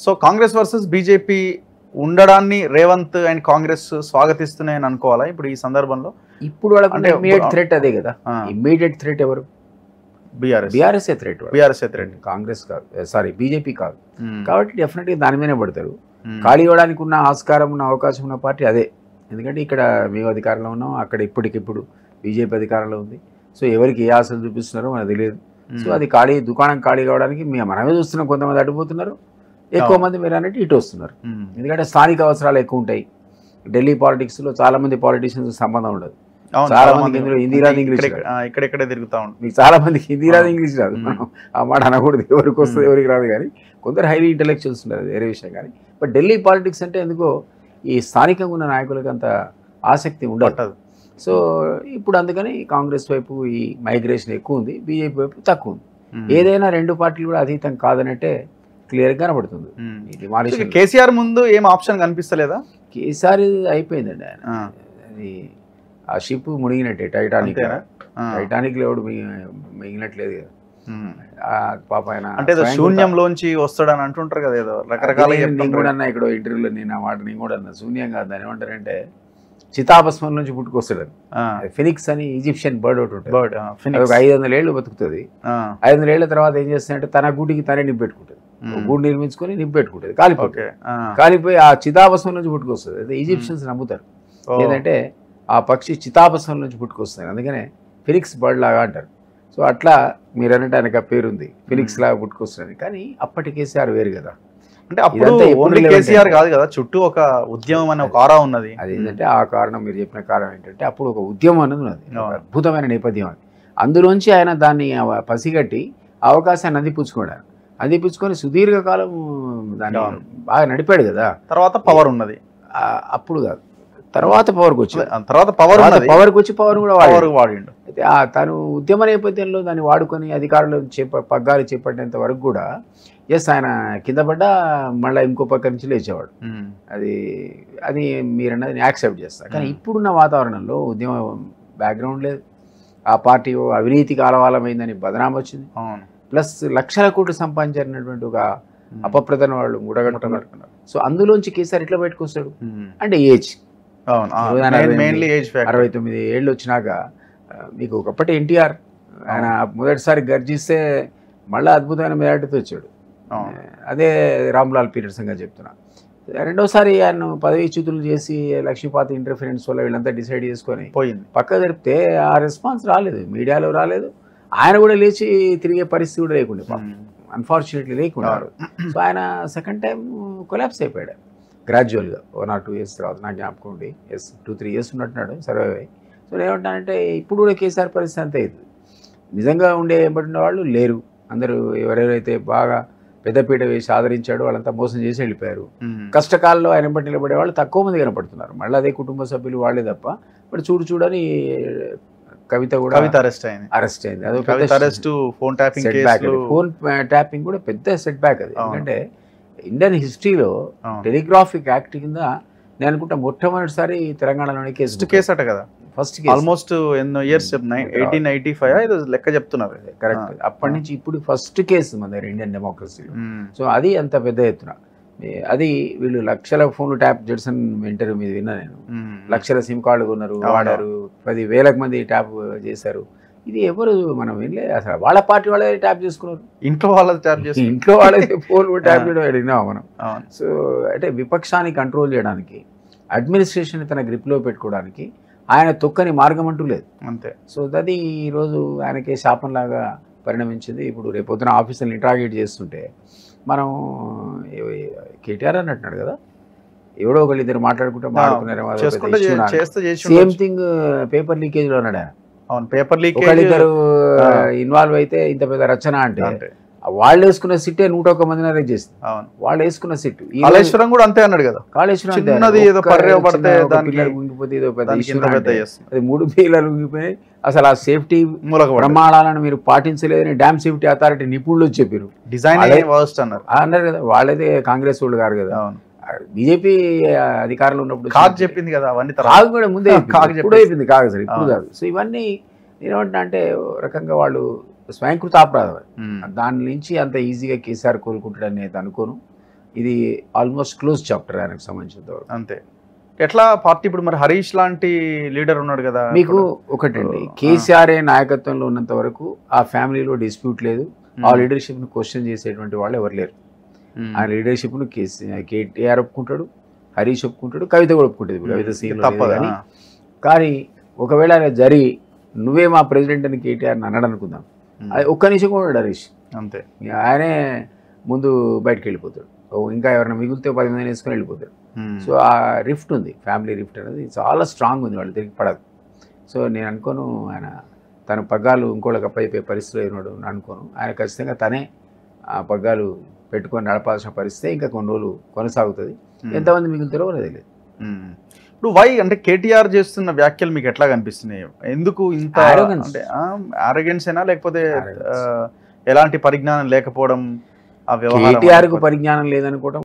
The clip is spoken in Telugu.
సో కాంగ్రెస్ వర్సెస్ బీజేపీ ఉండడాన్ని రేవంత్ అండ్ కాంగ్రెస్ స్వాగతిస్తున్నాయని అనుకోవాలా ఇప్పుడు ఈ సందర్భంలో? ఇప్పుడు వాళ్ళకి ఇమ్మీడియట్ థ్రెట్ అదే కదా. ఇమ్మీడియట్ థ్రెట్ ఎవరు? బీఆర్ఎస్ థ్రెట్, కాంగ్రెస్ కాదు, సారీ బీజేపీ కాదు. కాబట్టి డెఫినెట్గా దాని మీదనే పడతారు. ఖాళీ ఇవ్వడానికి ఉన్న ఆస్కారం ఉన్న అవకాశం ఉన్న పార్టీ అదే. ఎందుకంటే ఇక్కడ మేము అధికారంలో ఉన్నాం, అక్కడ ఇప్పటికిప్పుడు బీజేపీ అధికారంలో ఉంది. సో ఎవరికి ఏ ఆశలు చూపిస్తున్నారో మనకు తెలియదు. సో అది దుకాణం ఖాళీ కావడానికి మనమే చూస్తున్నాం. కొంతమంది అడ్డుపోతున్నారు, ఎక్కువ మంది మీరు అన్నట్టు ఇటు వస్తున్నారు. ఎందుకంటే స్థానిక అవసరాలు ఎక్కువ ఉంటాయి. ఢిల్లీ పాలిటిక్స్లో చాలా మంది పాలిటిషియన్స్ సంబంధం ఉండదు. చాలా మందికి ఇందులో హిందీ రాదు, ఇంగ్లీష్ ఇక్కడెక్కడే తిరుగుతా ఉంటాం. మీకు చాలా మందికి హిందీ రాదు, ఇంగ్లీష్ రాదు. మనం ఆ మాట అనకూడదు, ఎవరికి వస్తుంది ఎవరికి రాదు. కానీ కొందరు హైలీ ఇంటెలెక్చువల్స్ ఉన్నారు, వేరే విషయం. కానీ బట్ ఢిల్లీ పాలిటిక్స్ అంటే ఎందుకో ఈ స్థానికంగా ఉన్న నాయకులకు అంత ఆసక్తి ఉండదు. సో ఇప్పుడు అందుకని కాంగ్రెస్ వైపు ఈ మైగ్రేషన్ ఎక్కువ ఉంది, బీజేపీ వైపు తక్కువ ఉంది. ఏదైనా రెండు పార్టీలు కూడా అతీతం కాదనంటే క్లియర్గా కనబడుతుంది. కేసీఆర్ ముందు ఏం ఆప్షన్ కనిపిస్తలేదా? కేసీఆర్ అయిపోయిందండి. ఆయన అది ఆ షిప్ మునిగినట్టే, టైటానిక్ ఎవడు మిగిలినట్లేదు కదా పాప. ఆయన అంటే శూన్యంలోంచి వస్తాడని అంటుంటారు కదా, ఏదో రకరకాల. నేను కూడా అన్నా ఇక్కడ ఇంటర్వ్యూలో, నేను ఆ మాట నేను కూడా అన్నా, శూన్యం కాదు దాని ఏమంటారంటే చితాభస్మం నుంచి పుట్టుకొస్తాడని. ఫినిక్స్ అని ఈజిప్షియన్ బర్డ్ ఒకటి ఉంటుంది, ఒక 500 ఏళ్ళు బతుకుతుంది. 500 ఏళ్ల తర్వాత ఏం చేస్తుందంటే తన గూటికి తనే నింపెట్టుకుంటుంది, గూడు నిర్మించుకొని నింపెట్టుకుంటుంది, కాలిపోయి ఆ చితాభస్మం నుంచి పుట్టుకొస్తుంది. అయితే ఈజిప్షియన్స్ నమ్ముతారు ఏంటంటే ఆ పక్షి చితాభస్మం నుంచి పుట్టుకొస్తుంది, అందుకనే ఫినిక్స్ బర్డ్ లాగా అంటారు. సో అట్లా మీరు అన్నట్టు ఆయనకు ఆ పేరు ఉంది, ఫినిక్స్ లాగా పుట్టుకొస్తుంది. కానీ అప్పటి కేసీఆర్ వేరు కదా. అంటే అప్పుడు ఓన్లీ కేసీఆర్ కాదు కదా, చుట్టూ ఒక ఉద్యమం అనే ఒక ఆరా ఉన్నది. అదేంటంటే ఆ కారణం, మీరు చెప్పిన కారణం ఏంటంటే అప్పుడు ఒక ఉద్యమం అనేది ఉన్నది, అద్భుతమైన నేపథ్యం అది. అందులోంచి ఆయన దాన్ని పసిగట్టి అవకాశాన్ని అందిపుచ్చుకొని సుదీర్ఘకాలం దాన్ని బాగా నడిపాడు కదా. తర్వాత పవర్ ఉన్నది, అప్పుడు కాదు, తర్వాత పవర్కి వచ్చింది. తర్వాత పవర్కి వచ్చి పవర్ కూడా వాడిండు. అయితే తను ఉద్యమ నేపథ్యంలో దాన్ని వాడుకొని అధికారులు పగ్గాలు చేపట్టేంత వరకు కూడా ఆయన కింద పడ్డా మళ్ళీ ఇంకో పక్క నుంచి లేచేవాడు. అది మీరన్నది యాక్సెప్ట్ చేస్తారు. కానీ ఇప్పుడున్న వాతావరణంలో ఉద్యమ బ్యాక్గ్రౌండ్ లేదు, ఆ పార్టీ అవినీతికి ఆలవాలమైందని బదనాం వచ్చింది, ప్లస్ లక్షల కోట్లు సంపాదించినటువంటి ఒక అపప్రదన వాళ్ళు మూడగట్టుకున్నారు. సో అందులోంచి కేసీఆర్ ఎట్లా బయటకు వస్తాడు అంటే ఏజ్ 69 ఏళ్ళు వచ్చినాక. మీకు ఒకప్పటి ఎన్టీఆర్ ఆయన మొదటిసారి గర్జిస్తే మళ్ళీ అద్భుతమైన మెజార్టీతో వచ్చాడు. అదే రామ్లాల్ పీరియడ్ సంగతి చెప్తున్నా. రెండోసారి ఆయన పదవీచ్యుతులు చేసి లక్ష్మీపాత ఇంటర్ఫిరెన్స్ వల్ల వీళ్ళంతా డిసైడ్ చేసుకొని పక్క జరిపితే ఆ రెస్పాన్స్ రాలేదు, మీడియాలో రాలేదు. ఆయన కూడా లేచి తిరిగే పరిస్థితి కూడా లేకుండా, అన్ఫార్చునేట్లీ లేకుండా. సో ఆయన సెకండ్ టైం కొలాప్స్ అయిపోయాడు గ్రాడ్యువల్గా 1 or 2 years తర్వాత. నాకు జ్ఞాపకం ఉండి 2-3 years ఉన్నట్టున్నాడు సర్వైవ్ అయ్యి. సో ఏమంటానంటే ఇప్పుడు కూడా కేసీఆర్ పరిస్థితి అంతే అవుతుంది. నిజంగా ఎంబడిన వాళ్ళు లేరు. అందరూ ఎవరెవరైతే బాగా పెద్దపీట వేసి ఆదరించాడో వాళ్ళంతా మోసం చేసి వెళ్ళిపోయారు. కష్టకాలంలో ఆయన బట్టి నిలబడే వాళ్ళు తక్కువ మంది కనపడుతున్నారు. మళ్ళీ అదే కుటుంబ సభ్యులు వాళ్ళే తప్ప. ఇప్పుడు చూడని కవిత కూడా అరెస్ట్ అయింది. అదొక ఫోన్ ట్యాపింగ్ కూడా పెద్ద సెట్ బ్యాక్ అది. ఎందుకంటే ఇండియన్ హిస్టరీలో టెలిగ్రాఫిక్ యాక్ట్ కింద నేను అనుకుంటా మొట్టమొదటిసారి తెలంగాణలోనే కేసు అట కదా, ఫస్ట్ ఆల్మోస్ట్ ఎన్నో ఇయర్స్ 1885 లెక్క చెప్తున్నారు. కరెక్ట్. అప్పటి నుంచి ఇప్పుడు ఫస్ట్ కేసు మన దగ్గర ఇండియన్ డెమోక్రసీలో. సో అది అంత పెద్ద ఎత్తున అది వీళ్ళు లక్షల ఫోన్లు ట్యాప్ జెడ్సన్ ఇంటర్వ్యూ మీద విన్నా నేను. లక్షల సిమ్ కార్డులు కొన్నారు, వాడారు, 10,000 మంది ట్యాప్ చేశారు. ఇది ఎవరు మనం వెళ్ళే అసలు వాళ్ళ పార్టీ వాళ్ళే ట్యాప్ చేసుకున్నారు, ఇంట్లో వాళ్ళే ఫోన్ ట్యాప్ చేయడం మనం. సో అంటే విపక్షాన్ని కంట్రోల్ చేయడానికి, అడ్మినిస్ట్రేషన్ తన గ్రిప్లో పెట్టుకోవడానికి ఆయన తొక్కని మార్గం అంటూ లేదు అంతే. సో అది ఈరోజు ఆయనకే శాపంలాగా పరిణమించింది. ఇప్పుడు రేపొద్దున ఆఫీసులను ఇంట్రాగేట్ చేస్తుంటే మనం కేటీఆర్ అన్నట్టున్నాడు కదా, ఎవడో ఒకళ్ళిద్దరు మాట్లాడుకుంటే సేమ్ థింగ్ పేపర్ లీకేజ్లో అన్నాడు ఆయన. పేపర్ లీక్ ఒకళ్ళిద్దరు ఇన్వాల్వ్ అయితే ఇంత పెద్ద రచన అంటే వాళ్ళు వేసుకున్న సిట్టే 101 మందిని అరెస్ట్ చేసింది. వాళ్ళు వేసుకున్న సిట్. కాళేశ్వరం కూడా అంతే అన్నాడు కదా, కాళేశ్వరం అది 3 పిల్లలు ఉంగిపోయి. అసలు ఆ సేఫ్టీ ప్రమాణాలను మీరు పాటించలేదని డ్యామ్ సేఫ్టీ అథారిటీ నిపుణులు చెప్పారు. డిజైన్ అన్నారు కదా, వాళ్ళైతే కాంగ్రెస్ వాళ్ళు గారు కదా. బీజేపీ అధికారంలో ఉన్నప్పుడు కాగ్ చెప్పింది కదా, అవన్నీ కాగ్ కూడా ముందే ఇప్పుడు అయిపోయింది, కాదు సార్ ఇప్పుడు కాదు. సో ఇవన్నీ నేనేమంటున్నా అంటే రకంగా వాళ్ళు స్వయంకృత అపరాధం. దాని నుంచి అంత ఈజీగా కేసీఆర్ కోలుకుంటాడని నేను అనుకోను. ఇది ఆల్మోస్ట్ క్లోజ్ చాప్టర్ ఆయనకు సంబంధించినంత వరకు. అంతే. ఎట్లా పార్టీ ఇప్పుడు మరి హరీష్ లాంటి లీడర్ ఉన్నాడు కదా మీకు ఒకటండి, కేసీఆర్ నాయకత్వంలో ఉన్నంత వరకు ఆ ఫ్యామిలీలో డిస్ప్యూట్ లేదు. ఆ లీడర్షిప్ను క్వశ్చన్ చేసేటువంటి వాళ్ళు ఎవరు లేరు. ఆ లీడర్షిప్ను కేటీఆర్ ఒప్పుకుంటాడు, హరీష్ ఒప్పుకుంటాడు, కవిత కూడా ఒప్పుకుంటుంది. కవిత సీన్ తప్పదు. కానీ ఒకవేళ ఆయన జరిగి నువ్వే మా ప్రెసిడెంట్ అని కేటీఆర్ అన్నాడు అనుకుందాం, అది ఒక్క నిమిషం కూడా హరీష్ అంతే ఆయనే ముందు బయటకు వెళ్ళిపోతాడు. ఇంకా ఎవరైనా మిగిలితే 10 మంది వేసుకొని వెళ్ళిపోతాడు. సో ఆ రిఫ్ట్ ఉంది, ఫ్యామిలీ రిఫ్ట్ అనేది చాలా స్ట్రాంగ్ ఉంది, వాళ్ళు తిరిగి పడదు. సో నేను అనుకోను ఆయన తన పగ్గాలు ఇంకోళ్ళకి అప్పయిపోయే పరిస్థితిలో అయినాడు అనుకోను. ఆయన ఖచ్చితంగా తనే ఆ పగ్గాలు పెట్టుకొని నడపాల్సిన పరిస్థితి ఇంకా కొన్ని రోజులు కొనసాగుతుంది. ఎంతమంది మిగులుతారో అనేది తెలియదు. ఇప్పుడు వై అంటే కేటీఆర్ చేస్తున్న వ్యాఖ్యలు మీకు ఎట్లా కనిపిస్తున్నాయి? ఎందుకు ఇంత అంటే ఆరోగెన్స్ అయినా లేకపోతే ఎలాంటి పరిజ్ఞానం లేకపోవడం, ఆ వ్యవహారం కేటీఆర్కు పరిజ్ఞానం లేదనుకోవడం